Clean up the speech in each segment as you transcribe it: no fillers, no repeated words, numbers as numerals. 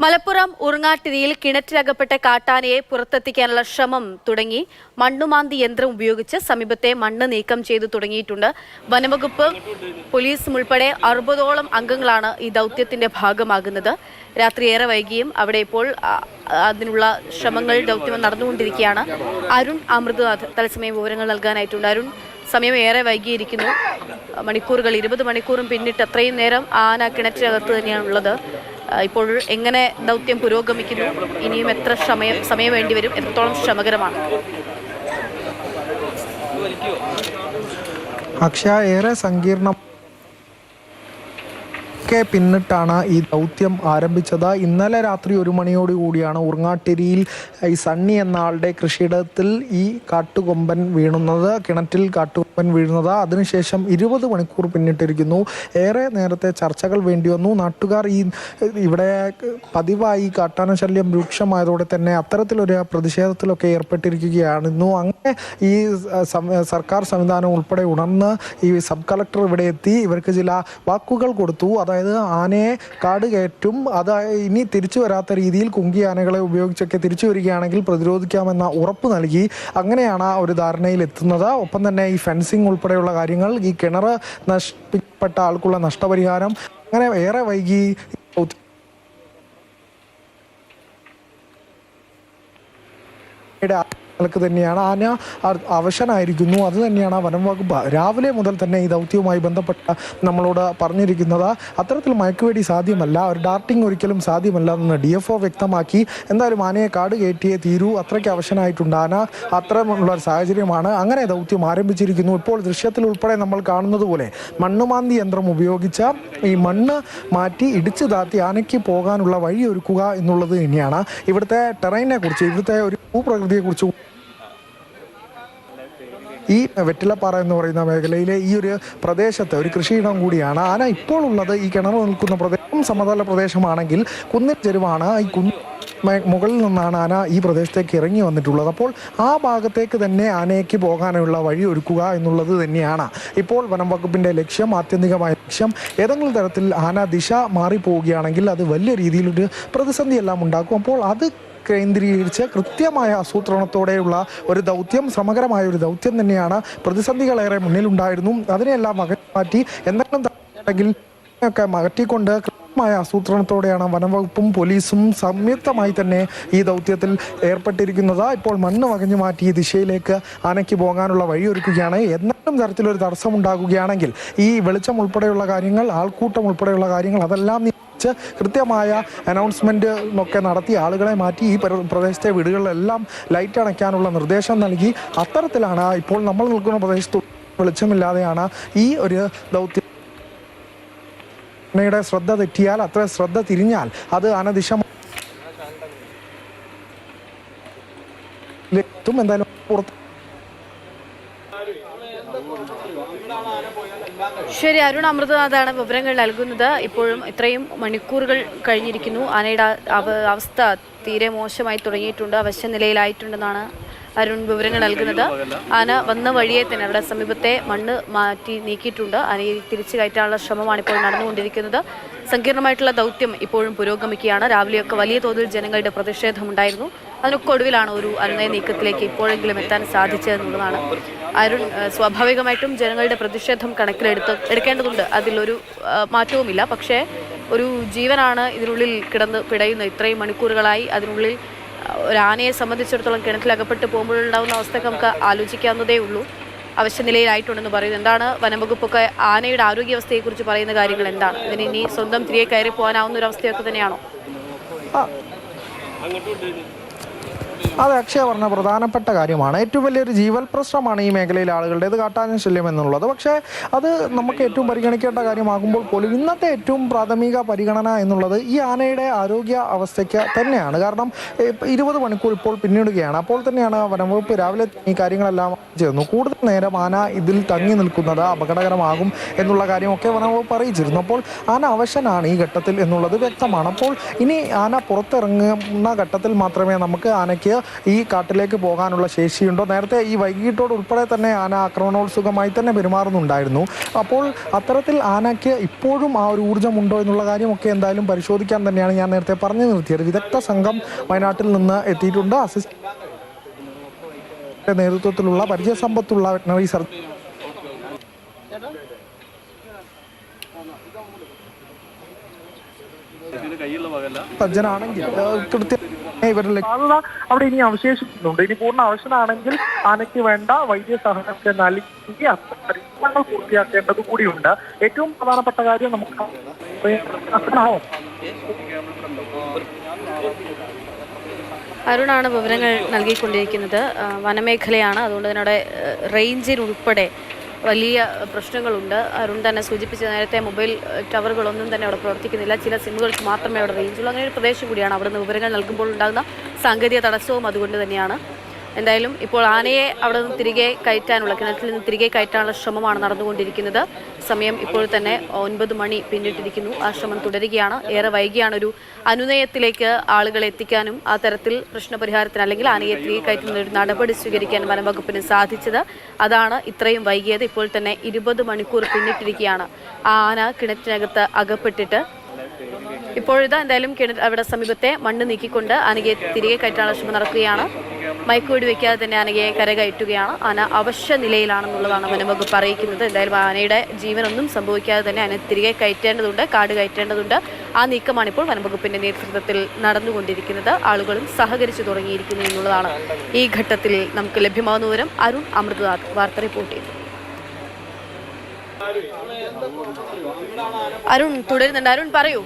മലപ്പുറം ഉറങ്ങാട്ടിരിയിൽ കിണറ്റിലകപ്പെട്ട കാട്ടാനയെ പുറത്തെത്തിക്കാനുള്ള ശ്രമം തുടങ്ങി. മണ്ണുമാന്തി യന്ത്രം ഉപയോഗിച്ച് സമീപത്തെ മണ്ണ് നീക്കം ചെയ്തു തുടങ്ങിയിട്ടുണ്ട്. വനംവകുപ്പ് പോലീസും ഉൾപ്പെടെ 60ഓളം അംഗങ്ങളാണ് ഈ ദൗത്യത്തിന്റെ ഭാഗമാകുന്നത്. രാത്രി ഏറെ വൈകിയും അവിടെ ഇപ്പോൾ അതിനുള്ള ശ്രമങ്ങൾ ദൗത്യം നടന്നുകൊണ്ടിരിക്കുകയാണ്. അരുൺ അമൃതനാഥ് തത്സമയം വിവരങ്ങൾ നൽകാനായിട്ടുണ്ട്. അരുൺ, സമയം ഏറെ വൈകിയിരിക്കുന്നു. മണിക്കൂറുകൾ 20 മണിക്കൂറും പിന്നിട്ട് അത്രയും നേരം ആന കിണറ്റിനകത്ത് തന്നെയാണുള്ളത്. ഇപ്പോൾ എങ്ങനെ ദൗത്യം പുരോഗമിക്കുന്നു? ഇനിയും എത്ര സമയം വേണ്ടിവരും? എത്രത്തോളം ശ്രമകരമാണ്? അക്ഷയ, ഏറെ സങ്കീർണം പിന്നിട്ടാണ് ഈ ദൗത്യം ആരംഭിച്ചത്. ഇന്നലെ രാത്രി 1 മണിയോടുകൂടിയാണ് ഉറങ്ങാട്ടിരിയിൽ ഈ സണ്ണി എന്ന ആളുടെ കൃഷിയിടത്തിൽ ഈ കാട്ടുകൊമ്പൻ വീണുന്നത്, കിണറ്റിൽ കാട്ടുകൊമ്പൻ വീഴുന്നത്. അതിനുശേഷം 20 മണിക്കൂർ പിന്നിട്ടിരിക്കുന്നു. ഏറെ നേരത്തെ ചർച്ചകൾ വേണ്ടി വന്നു. നാട്ടുകാർ ഇവിടെ പതിവായി കാട്ടാന ശല്യം രൂക്ഷമായതോടെ തന്നെ അത്തരത്തിലൊരു പ്രതിഷേധത്തിലൊക്കെ ഏർപ്പെട്ടിരിക്കുകയായിരുന്നു. അങ്ങനെ ഈ സർക്കാർ സംവിധാനം ഉൾപ്പെടെ ഉണർന്ന് ഈ സബ് കളക്ടർ ഇവിടെ എത്തി ഇവർക്ക് ചില വാക്കുകൾ കൊടുത്തു. അതായത് ആനയെ കാട് കയറ്റും, അത് ഇനി തിരിച്ചു വരാത്ത രീതിയിൽ കുങ്കി ആനകളെ ഉപയോഗിച്ചൊക്കെ തിരിച്ചു വരികയാണെങ്കിൽ പ്രതിരോധിക്കാമെന്ന ഉറപ്പ് നൽകി. അങ്ങനെയാണ് ഒരു ധാരണയിൽ എത്തുന്നത്. ഒപ്പം തന്നെ ഈ ഫെൻസിങ് ഉൾപ്പെടെയുള്ള കാര്യങ്ങൾ, ഈ കിണർ നഷ്ടപ്പെട്ട ആൾക്കുള്ള നഷ്ടപരിഹാരം, അങ്ങനെ ഏറെ വൈകി തന്നെയാണ്. ആന അവശനായിരിക്കുന്നു. അത് തന്നെയാണ് വനം വകുപ്പ് രാവിലെ മുതൽ തന്നെ ഈ ദൗത്യവുമായി ബന്ധപ്പെട്ട നമ്മളോട് പറഞ്ഞിരിക്കുന്നത്. അത്തരത്തിൽ മയക്കുവെടി സാധ്യമല്ല, ഒരു ഡാർട്ടിങ് ഒരിക്കലും സാധ്യമല്ല എന്ന് DFO വ്യക്തമാക്കി. എന്തായാലും ആനയെ കാട് കയറ്റിയേ തീരൂ, അത്രയ്ക്ക് അവശനായിട്ടുണ്ട് ആന. അത്തരമുള്ള ഒരു സാഹചര്യമാണ്. അങ്ങനെ ദൗത്യം ആരംഭിച്ചിരിക്കുന്നു. ഇപ്പോൾ ദൃശ്യത്തിൽ ഉൾപ്പെടെ നമ്മൾ കാണുന്നത് പോലെ മണ്ണുമാന്തി യന്ത്രം ഉപയോഗിച്ച ഈ മണ്ണ് മാറ്റി ഇടിച്ചു താത്തി ആനയ്ക്ക് പോകാനുള്ള വഴി ഒരുക്കുക എന്നുള്ളത് തന്നെയാണ്. ഇവിടുത്തെ ടെറൈനെ കുറിച്ച്, ഇവിടുത്തെ ഒരു ഭൂപ്രകൃതിയെക്കുറിച്ച്, ഈ വെറ്റിലപ്പാറ എന്ന് പറയുന്ന മേഖലയിലെ ഈ ഒരു പ്രദേശത്ത് ഒരു കൃഷിയിടം കൂടിയാണ്. ആന ഇപ്പോൾ ഉള്ളത് ഈ കിണർ നിൽക്കുന്ന പ്രദേശം സമതല പ്രദേശമാണെങ്കിൽ കുന്നിൻ ചെരുവാണ്. ഈ മുകളിൽ നിന്നാണ് ആന ഈ പ്രദേശത്തേക്ക് ഇറങ്ങി വന്നിട്ടുള്ളത്. അപ്പോൾ ആ ഭാഗത്തേക്ക് തന്നെ ആനയ്ക്ക് പോകാനുള്ള വഴി ഒരുക്കുക എന്നുള്ളത് തന്നെയാണ് ഇപ്പോൾ വനം വകുപ്പിൻ്റെ ലക്ഷ്യം, ആത്യന്തികമായ ലക്ഷ്യം. ഏതെങ്കിലും തരത്തിൽ ആന ദിശ മാറിപ്പോവുകയാണെങ്കിൽ അത് വലിയ രീതിയിലൊരു പ്രതിസന്ധിയെല്ലാം ഉണ്ടാക്കും. അപ്പോൾ അത് കേന്ദ്രീകരിച്ച് കൃത്യമായ ആസൂത്രണത്തോടെയുള്ള ഒരു ദൗത്യം, ശ്രമകരമായ ഒരു ദൗത്യം തന്നെയാണ്. പ്രതിസന്ധികളേറെ മുന്നിലുണ്ടായിരുന്നു. അതിനെല്ലാം മാറ്റി എന്തെങ്കിലും ഒക്കെ മാറ്റിക്കൊണ്ട് കൃത്യമായ ആസൂത്രണത്തോടെയാണ് വനംവകുപ്പും പോലീസും സംയുക്തമായി തന്നെ ഈ ദൗത്യത്തിൽ ഏർപ്പെട്ടിരിക്കുന്നത്. ഇപ്പോൾ മണ്ണ് വകഞ്ഞു മാറ്റി ഈ ദിശയിലേക്ക് ആനയ്ക്ക് പോകാനുള്ള വഴിയൊരുക്കുകയാണ്. എന്തെങ്കിലും തരത്തിലൊരു തടസ്സം ഉണ്ടാകുകയാണെങ്കിൽ ഈ വെളിച്ചം ഉൾപ്പെടെയുള്ള കാര്യങ്ങൾ, ആൾക്കൂട്ടം ഉൾപ്പെടെയുള്ള കാര്യങ്ങൾ അതെല്ലാം കൃത്യമായ അനൗൺസ്മെന്റ് ഒക്കെ നടത്തി ആളുകളെ മാറ്റി ഈ പ്രദേശത്തെ വീടുകളിലെല്ലാം ലൈറ്റ് അണയ്ക്കാനുള്ള നിർദ്ദേശം നൽകി. അത്തരത്തിലാണ് ഇപ്പോൾ നമ്മൾ നിൽക്കുന്ന പ്രദേശത്ത് വെളിച്ചമില്ലാതെയാണ് ഈ ഒരു ദൗത്യം. ആനയുടെ ശ്രദ്ധ തെറ്റിയാൽ, അത്ര ശ്രദ്ധ തിരിഞ്ഞാൽ അത് അനദിശ എന്തായാലും പുറത്ത്. ശരി, അരുൺ അമൃതനാഥാണ് വിവരങ്ങൾ നൽകുന്നത്. ഇപ്പോഴും ഇത്രയും മണിക്കൂറുകൾ കഴിഞ്ഞിരിക്കുന്നു. ആനയുടെ അവസ്ഥ തീരെ മോശമായി തുടങ്ങിയിട്ടുണ്ട്, അവശ്യ നിലയിലായിട്ടുണ്ടെന്നാണ് അരുൺ വിവരങ്ങൾ നൽകുന്നത്. ആന വന്ന വഴിയെ തന്നെ അവിടെ സമീപത്തെ മണ്ണ് മാറ്റി നീക്കിയിട്ടുണ്ട്. ആനയെ തിരിച്ചു കയറ്റാനുള്ള ശ്രമമാണ് ഇപ്പോൾ നടന്നുകൊണ്ടിരിക്കുന്നത്. സങ്കീർണമായിട്ടുള്ള ദൗത്യം ഇപ്പോഴും പുരോഗമിക്കുകയാണ്. രാവിലെയൊക്കെ വലിയ തോതിൽ ജനങ്ങളുടെ പ്രതിഷേധമുണ്ടായിരുന്നു. അതിനൊക്കെ ഒടുവിലാണ് ഒരു അനുനയ നീക്കത്തിലേക്ക് ഇപ്പോഴെങ്കിലും എത്താൻ സാധിച്ചതെന്നുള്ളതാണ്. അരുൺ, സ്വാഭാവികമായിട്ടും ജനങ്ങളുടെ പ്രതിഷേധം എടുക്കേണ്ടതുണ്ട്, അതിലൊരു മാറ്റവുമില്ല. പക്ഷേ ഒരു ജീവനാണ് ഇതിനുള്ളിൽ കിടന്ന് പിടയുന്നത്. ഇത്രയും മണിക്കൂറുകളായി അതിനുള്ളിൽ ഒരു ആനയെ സംബന്ധിച്ചിടത്തോളം കിണറ്റിലകപ്പെട്ട് പോകുമ്പോഴുണ്ടാകുന്ന അവസ്ഥയൊക്കെ നമുക്ക് ആലോചിക്കാവുന്നതേ ഉള്ളൂ. അവശ്യ നിലയിലായിട്ടുണ്ടെന്ന് പറയുന്നത്. എന്താണ് വനംവകുപ്പൊക്കെ ആനയുടെ ആരോഗ്യാവസ്ഥയെക്കുറിച്ച് പറയുന്ന കാര്യങ്ങൾ എന്താണ്? ഇതിന് ഇനി സ്വന്തം തിരികെ കയറി പോകാനാവുന്ന ഒരു അവസ്ഥയൊക്കെ തന്നെയാണോ? അത് അക്ഷയ പറഞ്ഞ പ്രധാനപ്പെട്ട കാര്യമാണ്. ഏറ്റവും വലിയൊരു ജീവൽ പ്രശ്നമാണ് ഈ മേഖലയിലെ ആളുകളുടേത് കാട്ടാന ശല്യം എന്നുള്ളത്. പക്ഷേ അത് നമുക്ക് ഏറ്റവും പരിഗണിക്കേണ്ട കാര്യമാകുമ്പോൾ പോലും ഇന്നത്തെ ഏറ്റവും പ്രാഥമിക പരിഗണന എന്നുള്ളത് ഈ ആനയുടെ ആരോഗ്യ അവസ്ഥയ്ക്ക് തന്നെയാണ്. കാരണം 20 മണിക്കൂർ ഇപ്പോൾ പിന്നിടുകയാണ്. അപ്പോൾ തന്നെയാണ് വനംവകുപ്പ് രാവിലെ ഈ കാര്യങ്ങളെല്ലാം ചേർന്നു. കൂടുതൽ നേരം ആന ഇതിൽ തങ്ങി നിൽക്കുന്നത് അപകടകരമാകും എന്നുള്ള കാര്യമൊക്കെ വനംവകുപ്പ് അറിയിച്ചിരുന്നു. അപ്പോൾ ആന അവശനാണ് ഈ ഘട്ടത്തിൽ എന്നുള്ളത് വ്യക്തമാണ്. അപ്പോൾ ഇനി ആന പുറത്തിറങ്ങുന്ന ഘട്ടത്തിൽ മാത്രമേ നമുക്ക് ആനയ്ക്ക് ഈ കാട്ടിലേക്ക് പോകാനുള്ള ശേഷിയുണ്ടോ. നേരത്തെ ഈ വൈകിട്ടോട് ഉൾപ്പെടെ തന്നെ ആന ആക്രമണോത്സുകമായി തന്നെ പെരുമാറുന്നുണ്ടായിരുന്നു. അപ്പോൾ അത്തരത്തിൽ ആനയ്ക്ക് ഇപ്പോഴും ആ ഒരു ഊർജ്ജമുണ്ടോ എന്നുള്ള കാര്യമൊക്കെ എന്തായാലും പരിശോധിക്കാൻ തന്നെയാണ് ഞാൻ നേരത്തെ പറഞ്ഞു നിർത്തിയത്. വിദഗ്ധ സംഘം വയനാട്ടിൽ നിന്ന് എത്തിയിട്ടുണ്ട്. നേതൃത്വത്തിലുള്ള പരിചയസമ്പത്തുള്ള വെറ്ററിനറി സർജനാണെങ്കിൽ കൃത്യമായി ഇവരിൽ അവിടെ ഇനി അവശേഷിക്കുന്നുണ്ട്. ഇനി പൂർണ്ണ അവശനാണെങ്കിൽ ആനയ്ക്ക് വേണ്ട വൈദ്യസഹായമൊക്കെ നൽകി പരിശ്രമങ്ങൾ പൂർത്തിയാക്കേണ്ടത് കൂടിയുണ്ട്. ഏറ്റവും പ്രധാനപ്പെട്ട കാര്യം നമുക്ക് അരുണാണ് വിവരങ്ങൾ നൽകിക്കൊണ്ടിരിക്കുന്നത്. വനമേഖലയാണ്, അതുകൊണ്ട് തന്നെ അവിടെ റേഞ്ചിൽ ഉൾപ്പെടെ വലിയ പ്രശ്നങ്ങളുണ്ട്. അരുൺ തന്നെ സൂചിപ്പിച്ച നേരത്തെ മൊബൈൽ ടവറുകളൊന്നും തന്നെ അവിടെ പ്രവർത്തിക്കുന്നില്ല. ചില സിമ്മുകൾക്ക് മാത്രമേ അവിടെ റേഞ്ചുള്ളൂ. അങ്ങനെ ഒരു പ്രദേശം കൂടിയാണ്. അവിടെ നിന്ന് വിവരങ്ങൾ നൽകുമ്പോൾ ഉണ്ടാകുന്ന സാങ്കേതിക തടസ്സവും അതുകൊണ്ട് തന്നെയാണ്. എന്തായാലും ഇപ്പോൾ ആനയെ അവിടെ നിന്ന് തിരികെ കയറ്റാനുള്ള, കിണറ്റിൽ നിന്ന് തിരികെ കയറ്റാനുള്ള ശ്രമമാണ് നടന്നുകൊണ്ടിരിക്കുന്നത്. സമയം ഇപ്പോൾ തന്നെ 9 മണി പിന്നിട്ടിരിക്കുന്നു. ആ ശ്രമം തുടരുകയാണ്. ഏറെ വൈകിയാണ് ഒരു അനുനയത്തിലേക്ക് ആളുകളെ എത്തിക്കാനും ആ തരത്തിൽ പ്രശ്നപരിഹാരത്തിന് അല്ലെങ്കിൽ ആനയെ തിരികെ കയറ്റുന്ന ഒരു നടപടി സ്വീകരിക്കാൻ വനംവകുപ്പിന് സാധിച്ചത്. അതാണ് ഇത്രയും വൈകിയത്. ഇപ്പോൾ തന്നെ 20 മണിക്കൂർ പിന്നിട്ടിരിക്കുകയാണ് ആന കിണറ്റിനകത്ത് അകപ്പെട്ടിട്ട്. ഇപ്പോഴിതാ എന്തായാലും അവിടെ സമീപത്തെ മണ്ണ് നീക്കിക്കൊണ്ട് ആനയെ തിരികെ കയറ്റാനുള്ള ശ്രമം നടക്കുകയാണ്. മയക്കുവെടി വയ്ക്കാതെ തന്നെ ആനയെ കരകയറ്റുകയാണ്. ആന അവശ്യ നിലയിലാണെന്നുള്ളതാണ് വനംവകുപ്പ് അറിയിക്കുന്നത്. എന്തായാലും ആനയുടെ ജീവനൊന്നും സംഭവിക്കാതെ തന്നെ ആന തിരികെ കയറ്റേണ്ടതുണ്ട്, കാട് കയറ്റേണ്ടതുണ്ട്. ആ നീക്കമാണ് ഇപ്പോൾ വനംവകുപ്പിന്റെ നേതൃത്വത്തിൽ നടന്നുകൊണ്ടിരിക്കുന്നത്. ആളുകളും സഹകരിച്ചു തുടങ്ങിയിരിക്കുന്നു എന്നുള്ളതാണ് ഈ ഘട്ടത്തിൽ നമുക്ക് ലഭ്യമാകുന്ന വിവരം. അരുൺ അമൃതനാഥ് വാർത്ത റിപ്പോർട്ട് ചെയ്തു. അരുൺ തുടരുന്നുണ്ട്. അരുൺ പറയൂ.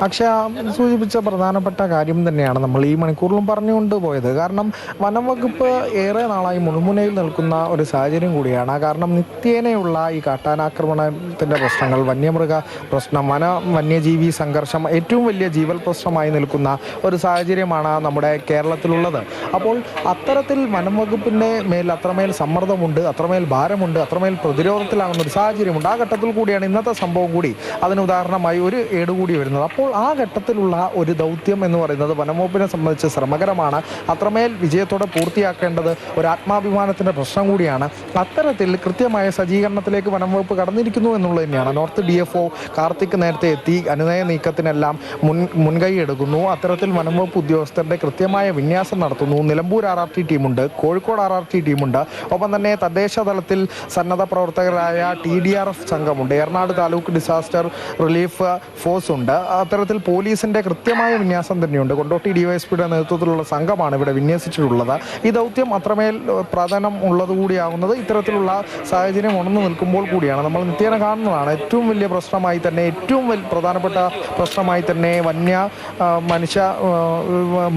അക്ഷയ സൂചിപ്പിച്ച പ്രധാനപ്പെട്ട കാര്യം തന്നെയാണ് നമ്മൾ ഈ മണിക്കൂറിലും പറഞ്ഞുകൊണ്ട് പോയത്. കാരണം വനംവകുപ്പ് ഏറെ നാളായി മുൾമുനയിൽ നിൽക്കുന്ന ഒരു സാഹചര്യം കൂടിയാണ്. കാരണം നിത്യേനയുള്ള ഈ കാട്ടാനാക്രമണത്തിൻ്റെ പ്രശ്നങ്ങൾ, വന്യമൃഗ പ്രശ്നം, വന്യജീവി സംഘർഷം ഏറ്റവും വലിയ ജീവൽ പ്രശ്നമായി നിൽക്കുന്ന ഒരു സാഹചര്യമാണ് നമ്മുടെ കേരളത്തിലുള്ളത്. അപ്പോൾ അത്തരത്തിൽ വനംവകുപ്പിൻ്റെ മേൽ അത്രമേൽ സമ്മർദ്ദമുണ്ട്, അത്രമേൽ ഭാരമുണ്ട്, അത്രമേൽ പ്രതിരോധത്തിലാകുന്ന ഒരു സാഹചര്യമുണ്ട്. ആ ഘട്ടത്തിൽ കൂടിയാണ് ഇന്നത്തെ സംഭവം കൂടി അതിന് ഉദാഹരണമായി ഒരു ഏടുകൂടി വരുന്നത്. അപ്പോൾ ആ ഘട്ടത്തിലുള്ള ഒരു ദൗത്യം എന്ന് പറയുന്നത് വനംവകുപ്പിനെ സംബന്ധിച്ച് ശ്രമകരമാണ്. അത്രമേൽ വിജയത്തോടെ പൂർത്തിയാക്കേണ്ടത് ഒരു ആത്മാഭിമാനത്തിൻ്റെ പ്രശ്നം കൂടിയാണ്. അത്തരത്തിൽ കൃത്യമായ സജ്ജീകരണത്തിലേക്ക് വനംവകുപ്പ് കടന്നിരിക്കുന്നു എന്നുള്ളത് തന്നെയാണ്. നോർത്ത് DFO കാർത്തിക് നേരത്തെ എത്തി അനുനയ നീക്കത്തിനെല്ലാം മുൻകൈ എടുക്കുന്നു. അത്തരത്തിൽ വനംവകുപ്പ് ഉദ്യോഗസ്ഥരുടെ കൃത്യമായ വിന്യാസം നടത്തുന്നു. നിലമ്പൂർ RRT ടീമുണ്ട്, കോഴിക്കോട് RRT ടീമുണ്ട്, ഒപ്പം തന്നെ തദ്ദേശ തലത്തിൽ സന്നദ്ധ പ്രവർത്തകരായ TDRF സംഘമുണ്ട്, Eranad taluk disaster relief force ഉണ്ട്. അത്തരത്തിൽ പോലീസിന്റെ കൃത്യമായ വിന്യാസം തന്നെയുണ്ട്. കൊണ്ടോട്ടി DYSPയുടെ നേതൃത്വത്തിലുള്ള സംഘമാണ് ഇവിടെ വിന്യസിച്ചിട്ടുള്ളത്. ഈ ദൗത്യം അത്രമേൽ പ്രാധാന്യം ഉള്ളതുകൂടിയാകുന്നത് ഇത്തരത്തിലുള്ള സാഹചര്യം ഉണർന്നു നിൽക്കുമ്പോൾ കൂടിയാണ്. നമ്മൾ നിത്യേന കാണുന്നതാണ് ഏറ്റവും വലിയ പ്രശ്നമായി തന്നെ, ഏറ്റവും പ്രധാനപ്പെട്ട പ്രശ്നമായി തന്നെ മനുഷ്യ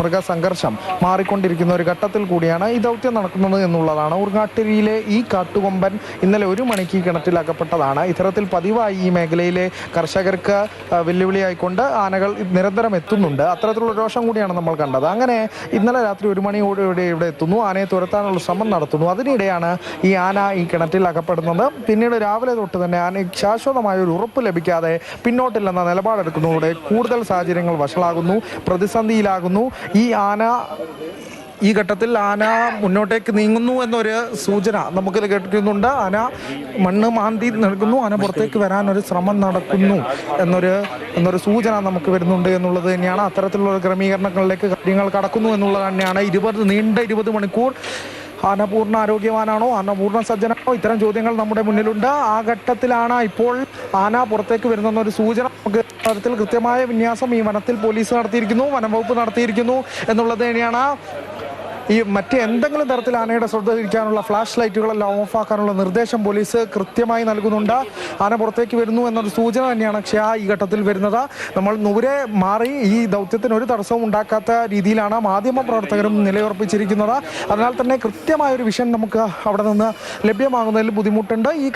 മൃഗ സംഘർഷം മാറിക്കൊണ്ടിരിക്കുന്ന ഒരു ഘട്ടത്തിൽ കൂടിയാണ് ഈ ദൗത്യം നടക്കുന്നത് എന്നുള്ളതാണ്. ഊർങ്ങാട്ടിരിയിലെ ഈ കാട്ടുകൊമ്പൻ ഇന്നലെ 1 മണിക്ക് കിണറ്റിലകപ്പെട്ടതാണ്. ഇത്തരത്തിൽ പതിവായി ഈ മേഖലയിലെ കർഷകർക്ക് വെല്ലുവിളിയായിക്കൊണ്ട് ആനകൾ നിരന്തരം എത്തുന്നുണ്ട്. അത്തരത്തിലുള്ള രോഷം കൂടിയാണ് നമ്മൾ കണ്ടത്. അങ്ങനെ ഇന്നലെ രാത്രി 1 മണിയോടെ ഇവിടെ എത്തുന്നു, ആനയെ തുരത്താനുള്ള ശ്രമം നടത്തുന്നു. അതിനിടെയാണ് ഈ ആന ഈ കിണറ്റിൽ അകപ്പെടുന്നത്. പിന്നീട് രാവിലെ തൊട്ട് തന്നെ ആനയ്ക്ക് ശാശ്വതമായ ഒരു ഉറപ്പ് ലഭിക്കാതെ പിന്നോട്ടില്ലെന്ന നിലപാടെടുക്കുന്നതോടെ കൂടുതൽ സാഹചര്യങ്ങൾ വഷളാകുന്നു, പ്രതിസന്ധിയിലാകുന്നു. ഈ ഘട്ടത്തിൽ ആന മുന്നോട്ടേക്ക് നീങ്ങുന്നു എന്നൊരു സൂചന നമുക്ക് കേൾക്കുന്നുണ്ട്. ആന മണ്ണ് മാന്തി നൽകുന്നു, ആന പുറത്തേക്ക് വരാനൊരു ശ്രമം നടക്കുന്നു എന്നൊരു സൂചന നമുക്ക് വരുന്നുണ്ട് എന്നുള്ളത് തന്നെയാണ്. അത്തരത്തിലുള്ള ക്രമീകരണങ്ങളിലേക്ക് കാര്യങ്ങൾ കടക്കുന്നു എന്നുള്ളത് തന്നെയാണ്. നീണ്ട 20 മണിക്കൂർ ആന പൂർണ്ണ ആരോഗ്യവാനാണോ, ആന പൂർണ്ണ സജ്ജനാണോ, ഇത്തരം ചോദ്യങ്ങൾ നമ്മുടെ മുന്നിലുണ്ട്. ആ ഘട്ടത്തിലാണ് ഇപ്പോൾ ആന പുറത്തേക്ക് വരുന്നൊരു സൂചന നമുക്ക് തരത്തിൽ കൃത്യമായ വിന്യാസം ഈ വനത്തിൽ പോലീസ് നടത്തിയിരിക്കുന്നു, വനംവകുപ്പ് നടത്തിയിരിക്കുന്നു എന്നുള്ളത് തന്നെയാണ്. ഈ മറ്റ് എന്തെങ്കിലും തരത്തിൽ ആനയുടെ ശ്രദ്ധ തിരിക്കാനുള്ള ഫ്ലാഷ് ലൈറ്റുകളെല്ലാം ഓഫാക്കാനുള്ള നിർദ്ദേശം പോലീസ് കൃത്യമായി നൽകുന്നുണ്ട്. ആന പുറത്തേക്ക് വരുന്നു എന്നൊരു സൂചന തന്നെയാണ് അക്ഷയ ഈ ഘട്ടത്തിൽ വരുന്നത്. നമ്മൾ ദൂരെ മാറി ഈ ദൗത്യത്തിന് ഒരു തടസ്സവും ഉണ്ടാക്കാത്ത രീതിയിലാണ് മാധ്യമ പ്രവർത്തകരും നിലയുറപ്പിച്ചിരിക്കുന്നത്. അതിനാൽ തന്നെ കൃത്യമായ ഒരു വിഷൻ നമുക്ക് അവിടെ നിന്ന് ലഭ്യമാകുന്നതിൽ ബുദ്ധിമുട്ടുണ്ട്. ഈ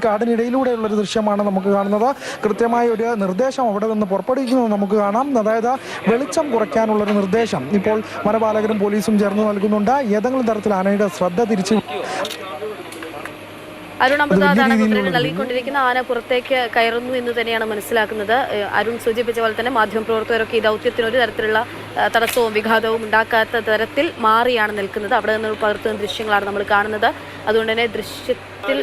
കാടിനിടയിലൂടെയുള്ളൊരു ദൃശ്യമാണ് നമുക്ക് കാണുന്നത്. കൃത്യമായ ഒരു നിർദ്ദേശം അവിടെ നിന്ന് പുറപ്പെടുവിക്കുന്നത് നമുക്ക് കാണാം. അതായത് വെളിച്ചം കുറയ്ക്കാനുള്ളൊരു നിർദ്ദേശം ഇപ്പോൾ വനപാലകരും പോലീസും ചേർന്ന് നൽകുന്നുണ്ട്. ഏതെങ്കിലും തരത്തിൽ ആനയുടെ ശ്രദ്ധ തിരിച്ചു അരുൺ അമൃതനാഥാണ് വിവരങ്ങൾ നൽകിക്കൊണ്ടിരിക്കുന്ന. ആന പുറത്തേക്ക് കയറുന്നു എന്ന് തന്നെയാണ് മനസ്സിലാക്കുന്നത്. അരുൺ സൂചിപ്പിച്ച പോലെ തന്നെ മാധ്യമപ്രവർത്തകരൊക്കെ ഈ ദൗത്യത്തിന് ഒരു തരത്തിലുള്ള തടസ്സവും വിഘാതവും ഉണ്ടാക്കാത്ത തരത്തിൽ മാറിയാണ് നിൽക്കുന്നത്. അവിടെ നിന്ന് പകർത്തുന്ന ദൃശ്യങ്ങളാണ് നമ്മൾ കാണുന്നത്. അതുകൊണ്ട് തന്നെ ദൃശ്യത്തിൽ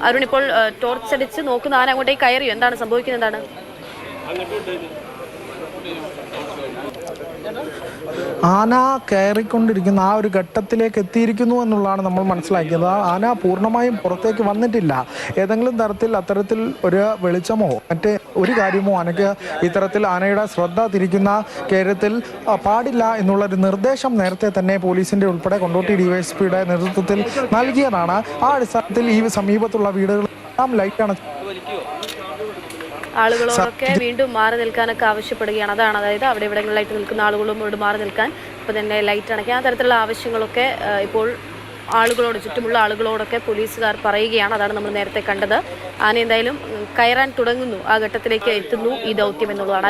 അരുൺ ഇപ്പോൾ ടോർച്ച് അടിച്ച് നോക്കുന്ന ആന അങ്ങോട്ടേക്ക് കയറിയോ? എന്താണ് സംഭവിക്കുന്നത്? എന്താണ് ആന കയറിക്കൊണ്ടിരിക്കുന്ന ആ ഒരു ഘട്ടത്തിലേക്ക് എത്തിയിരിക്കുന്നു എന്നുള്ളതാണ് നമ്മൾ മനസ്സിലാക്കിയത്. ആന പൂർണ്ണമായും പുറത്തേക്ക് വന്നിട്ടില്ല. ഏതെങ്കിലും തരത്തിൽ അത്തരത്തിൽ ഒരു വെളിച്ചമോ മറ്റേ ഒരു കാര്യമോ ആനയ്ക്ക് ഇത്തരത്തിൽ ആനയുടെ ശ്രദ്ധ തിരിക്കുന്ന കാര്യത്തിൽ പാടില്ല എന്നുള്ളൊരു നിർദ്ദേശം നേരത്തെ തന്നെ പോലീസിന്റെ ഉൾപ്പെടെ കൊണ്ടോട്ടി ഡിവൈഎസ്പിയുടെ നേതൃത്വത്തിൽ നൽകിയതാണ്. ആ അടിസ്ഥാനത്തിൽ ഈ സമീപത്തുള്ള വീടുകളെല്ലാം ലൈറ്റാണ്. ആളുകളോടൊക്കെ വീണ്ടും മാറി നിൽക്കാനൊക്കെ ആവശ്യപ്പെടുകയാണ്. അതാണ്, അതായത് അവിടെ ഇവിടങ്ങളിലായിട്ട് നിൽക്കുന്ന ആളുകളോട് മാറി നിൽക്കാൻ, അപ്പോൾ തന്നെ ലൈറ്റ് അണയ്ക്കാൻ, ആ തരത്തിലുള്ള ആവശ്യങ്ങളൊക്കെ ഇപ്പോൾ ചുറ്റുമുള്ള ആളുകളോടൊക്കെ പോലീസുകാർ പറയുകയാണ്. അതാണ് നമ്മൾ നേരത്തെ കണ്ടത്. ആന എന്തായാലും കയറാൻ തുടങ്ങുന്നു, ആ ഘട്ടത്തിലേക്ക് എത്തുന്നു ഈ ദൗത്യം എന്നുള്ളതാണ്.